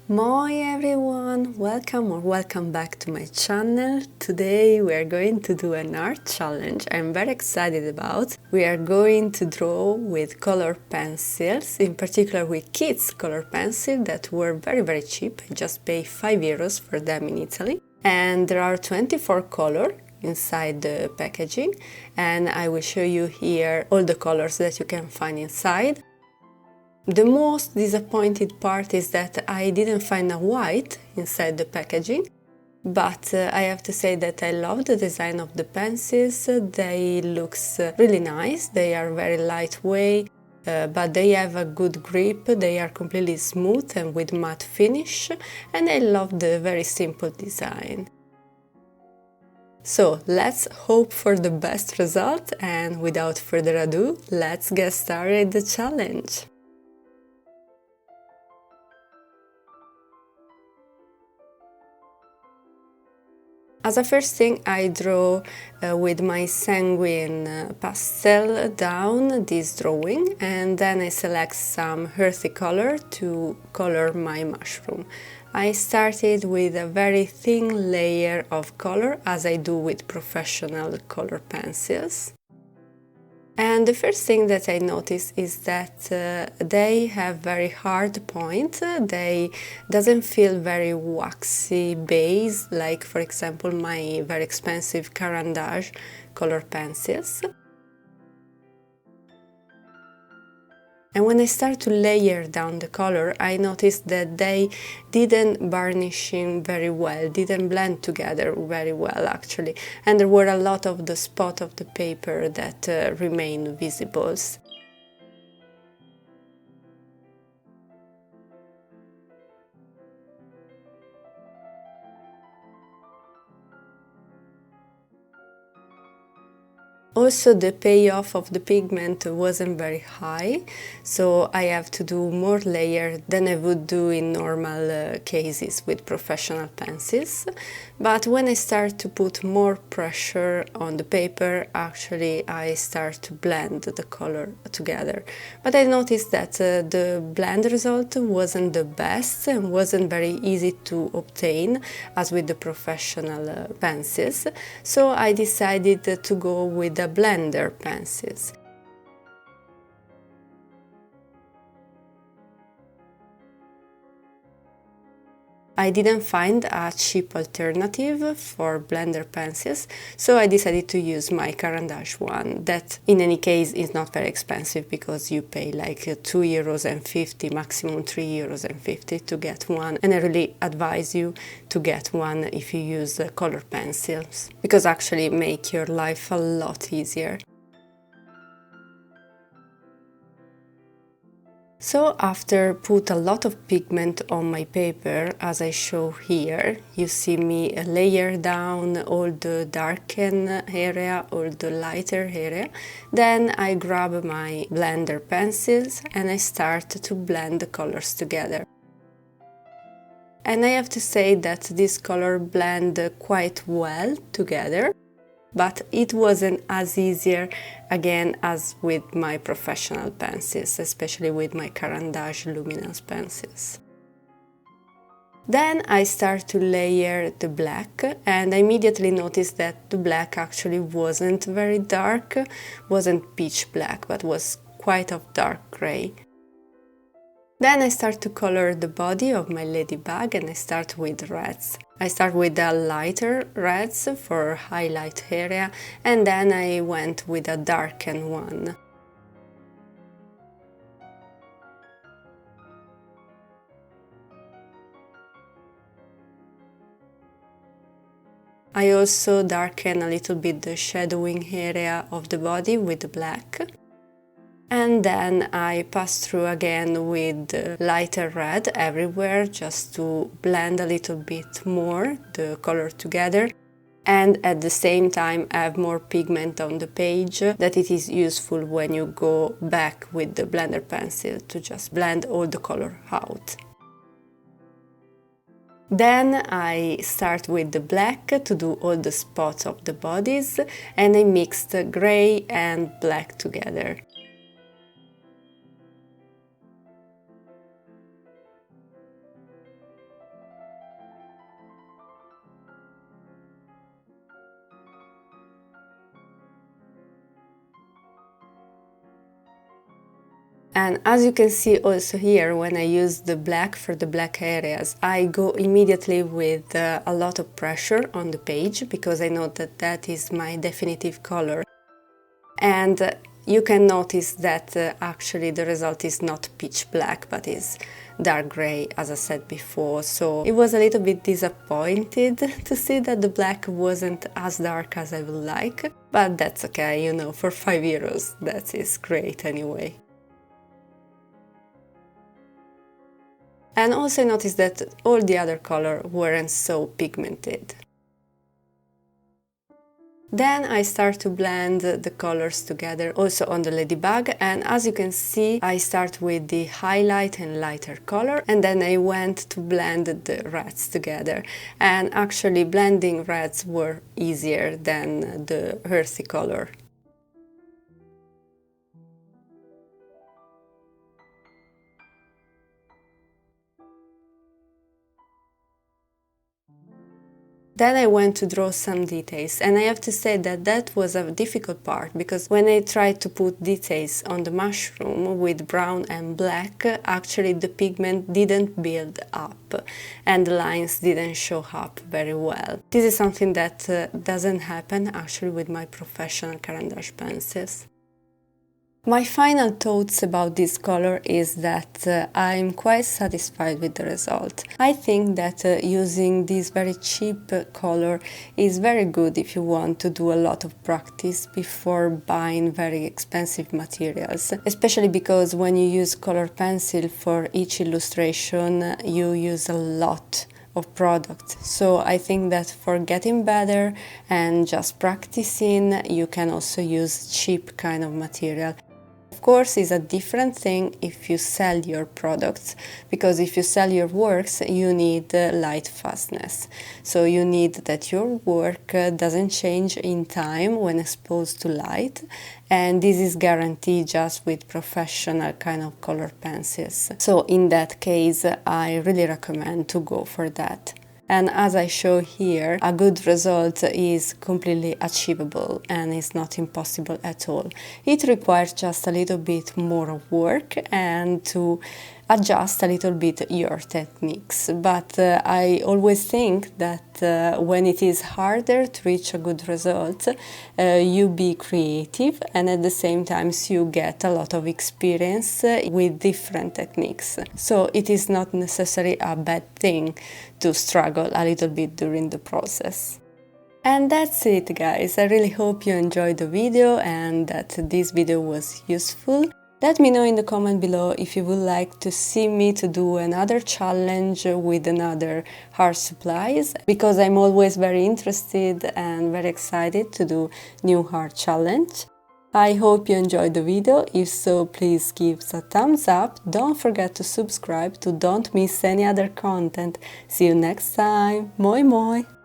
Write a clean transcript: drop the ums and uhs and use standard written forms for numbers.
Moi everyone, welcome back to my channel. Today we are going to do an art challenge I'm very excited about. We are going to draw with color pencils, in particular with kids color pencil that were very cheap. I just paid €5 for them in Italy. And there are 24 colors inside the packaging, and I will show you here all the colors that you can find inside. The most disappointed part is that I didn't find a white inside the packaging, but I have to say that I love the design of the pencils. They look really nice, they are very lightweight, but they have a good grip, they are completely smooth and with matte finish, and I love the very simple design. So let's hope for the best result, and without further ado, let's get started the challenge. As a first thing, I draw with my Sanguine pastel down this drawing, and then I select some earthy color to color my mushroom. I started with a very thin layer of color, as I do with professional color pencils. And the first thing that I notice is that they have very hard point. They doesn't feel very waxy base, like for example my very expensive Caran-d'Ache color pencils. And when I start to layer down the color, I noticed that they didn't varnishing very well, didn't blend together very well actually, and there were a lot of the spot of the paper that remained visible. Also, the payoff of the pigment wasn't very high, so I have to do more layers than I would do in normal cases with professional pencils. But when I start to put more pressure on the paper, actually I start to blend the color together. But I noticed that the blend result wasn't the best and wasn't very easy to obtain as with the professional pencils, so I decided to go with the blender pencils. I didn't find a cheap alternative for blender pencils, so I decided to use my Caran-d'Ache one, that in any case is not very expensive because you pay like €2.50, maximum €3.50 to get one, and I really advise you to get one if you use color pencils, because actually make your life a lot easier. So after put a lot of pigment on my paper, as I show here, you see me layer down all the darken area or the lighter area. Then I grab my blender pencils and I start to blend the colors together. And I have to say that this color blend quite well together, but it wasn't as easier again as with my professional pencils, especially with my Caran-d'Ache luminous pencils. Then I start to layer the black, and I immediately noticed that the black actually wasn't very dark, wasn't pitch black, but was quite of dark gray. Then I start to color the body of my ladybug, and I start with reds. I start with the lighter reds for highlight area, and then I went with a darkened one. I also darken a little bit the shadowing area of the body with the black. And then I pass through again with lighter red everywhere, just to blend a little bit more the color together, and at the same time have more pigment on the page, that it is useful when you go back with the blender pencil to just blend all the color out. Then I start with the black to do all the spots of the bodies, and I mixed gray and black together. And as you can see also here, when I use the black for the black areas, I go immediately with a lot of pressure on the page, because I know that that is my definitive color. And you can notice that actually the result is not pitch black, but is dark gray, as I said before. So it was a little bit disappointed to see that the black wasn't as dark as I would like, but that's okay, you know, for €5 that is great anyway. And also notice that all the other colors weren't so pigmented. Then I start to blend the colors together also on the ladybug, and as you can see, I start with the highlight and lighter color, and then I went to blend the reds together. And actually blending reds were easier than the earthy color. Then I went to draw some details, and I have to say that that was a difficult part, because when I tried to put details on the mushroom with brown and black, actually the pigment didn't build up and the lines didn't show up very well. This is something that doesn't happen actually with my professional caran-d'Ache pencils. My final thoughts about this color is that I'm quite satisfied with the result. I think that using this very cheap color is very good if you want to do a lot of practice before buying very expensive materials, especially because when you use color pencil for each illustration, you use a lot of product. So I think that for getting better and just practicing, you can also use cheap kind of material. Of course, it's a different thing if you sell your products, because if you sell your works, you need light fastness. So you need that your work doesn't change in time when exposed to light, and this is guaranteed just with professional kind of color pencils. So in that case, I really recommend to go for that. And as I show here, a good result is completely achievable and is not impossible at all. It requires just a little bit more of work and to adjust a little bit your techniques. But I always think that when it is harder to reach a good result, you be creative, and at the same time you get a lot of experience with different techniques. So it is not necessarily a bad thing to struggle a little bit during the process. And that's it, guys. I really hope you enjoyed the video and that this video was useful. Let me know in the comment below if you would like to see me to do another challenge with another art supplies, because I'm always very interested and very excited to do new art challenge. I hope you enjoyed the video. If so, please give a thumbs up. Don't forget to subscribe to don't miss any other content. See you next time. Moi moi!